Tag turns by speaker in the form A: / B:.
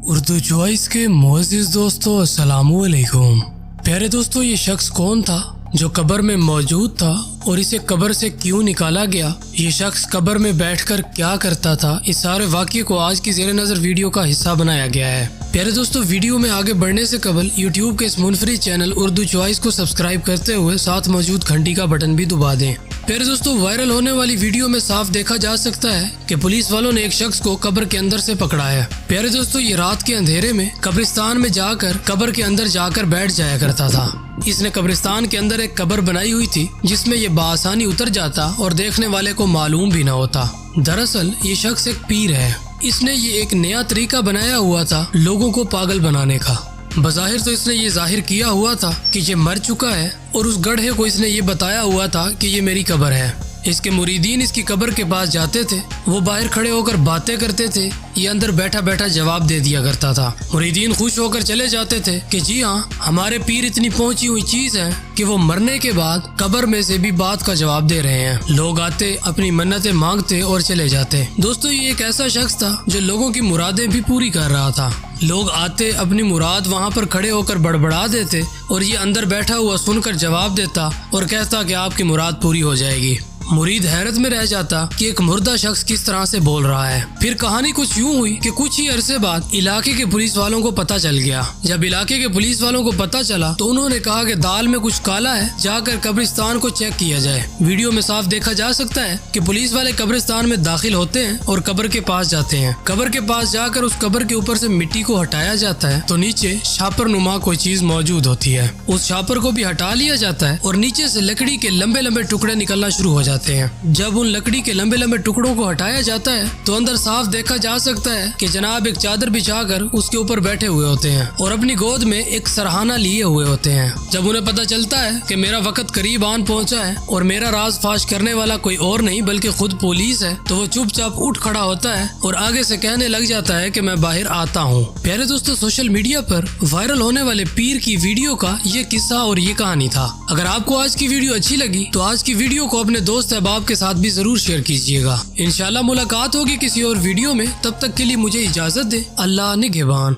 A: Urdu choice کے معزز دوستو السلام علیکم۔ پیارے دوستو، یہ شخص کون تھا جو قبر میں موجود تھا اور اسے قبر سے کیوں نکالا گیا؟ یہ شخص قبر میں بیٹھ کر کیا کرتا تھا؟ اس سارے واقعے کو آج کی زیر نظر ویڈیو کا حصہ بنایا گیا ہے۔ پیارے دوستو، ویڈیو میں آگے بڑھنے سے قبل یوٹیوب کے اس منفرد چینل اردو چوائس کو سبسکرائب کرتے ہوئے ساتھ موجود گھنٹی کا بٹن بھی دبا دیں۔ پیارے دوستو، وائرل ہونے والی ویڈیو میں صاف دیکھا جا سکتا ہے کہ پولیس والوں نے ایک شخص کو قبر کے اندر سے پکڑا ہے۔ پیارے دوستو، یہ رات کے اندھیرے میں قبرستان میں جا کر قبر کے اندر جا کر بیٹھ جایا کرتا تھا۔ اس نے قبرستان کے اندر ایک قبر بنائی ہوئی تھی جس میں یہ بآسانی اتر جاتا اور دیکھنے والے کو معلوم بھی نہ ہوتا۔ دراصل یہ شخص ایک پیر ہے۔ اس نے یہ ایک نیا طریقہ بنایا ہوا تھا لوگوں کو پاگل بنانے کا۔ بظاہر تو اس نے یہ ظاہر کیا ہوا تھا کہ یہ مر چکا ہے اور اس گڑھے کو اس نے یہ بتایا ہوا تھا کہ یہ میری قبر ہے۔ اس کے مریدین اس کی قبر کے پاس جاتے تھے، وہ باہر کھڑے ہو کر باتیں کرتے تھے، یہ اندر بیٹھا بیٹھا جواب دے دیا کرتا تھا۔ مریدین خوش ہو کر چلے جاتے تھے کہ جی ہاں، ہمارے پیر اتنی پہنچی ہوئی چیز ہے کہ وہ مرنے کے بعد قبر میں سے بھی بات کا جواب دے رہے ہیں۔ لوگ آتے، اپنی منتیں مانگتے اور چلے جاتے۔ دوستو، یہ ایک ایسا شخص تھا جو لوگوں کی مرادیں بھی پوری کر رہا تھا۔ لوگ آتے، اپنی مراد وہاں پر کھڑے ہو کر بڑبڑا دیتے اور یہ اندر بیٹھا ہوا سن کر جواب دیتا اور کہتا کہ آپ کی مراد پوری ہو جائے گی۔ مرید حیرت میں رہ جاتا کہ ایک مردہ شخص کس طرح سے بول رہا ہے۔ پھر کہانی کچھ یوں ہوئی کہ کچھ ہی عرصے بعد علاقے کے پولیس والوں کو پتہ چل گیا۔ جب علاقے کے پولیس والوں کو پتہ چلا تو انہوں نے کہا کہ دال میں کچھ کالا ہے، جا کر قبرستان کو چیک کیا جائے۔ ویڈیو میں صاف دیکھا جا سکتا ہے کہ پولیس والے قبرستان میں داخل ہوتے ہیں اور قبر کے پاس جاتے ہیں۔ قبر کے پاس جا کر اس قبر کے اوپر سے مٹی کو ہٹایا جاتا ہے تو نیچے شاپر نما کوئی چیز موجود ہوتی ہے۔ اس شاپر کو بھی ہٹا لیا جاتا ہے اور نیچے سے لکڑی کے لمبے لمبے ٹکڑے نکلنا شروع ہو جاتے ہیں۔ جب ان لکڑی کے لمبے لمبے ٹکڑوں کو ہٹایا جاتا ہے تو اندر صاف دیکھا جا سکتا ہے کہ جناب ایک چادر بچھا کر اس کے اوپر بیٹھے ہوئے ہوتے ہیں اور اپنی گود میں ایک سرہانہ لیے ہوئے ہوتے ہیں۔ جب انہیں پتہ چلتا ہے کہ میرا وقت قریب آن پہنچا ہے اور میرا راز فاش کرنے والا کوئی اور نہیں بلکہ خود پولیس ہے، تو وہ چپ چاپ اٹھ کھڑا ہوتا ہے اور آگے سے کہنے لگ جاتا ہے کہ میں باہر آتا ہوں۔ پیارے دوستو، سوشل میڈیا پر وائرل ہونے والے پیر کی ویڈیو کا یہ قصہ اور یہ کہانی تھا۔ اگر آپ کو آج کی ویڈیو اچھی لگی تو آج کی ویڈیو کو اپنے دوست احباب کے ساتھ بھی ضرور شیئر کیجیے گا۔ انشاءاللہ ملاقات ہوگی کسی اور ویڈیو میں، تب تک کے لیے مجھے اجازت دے۔ اللہ نگہبان۔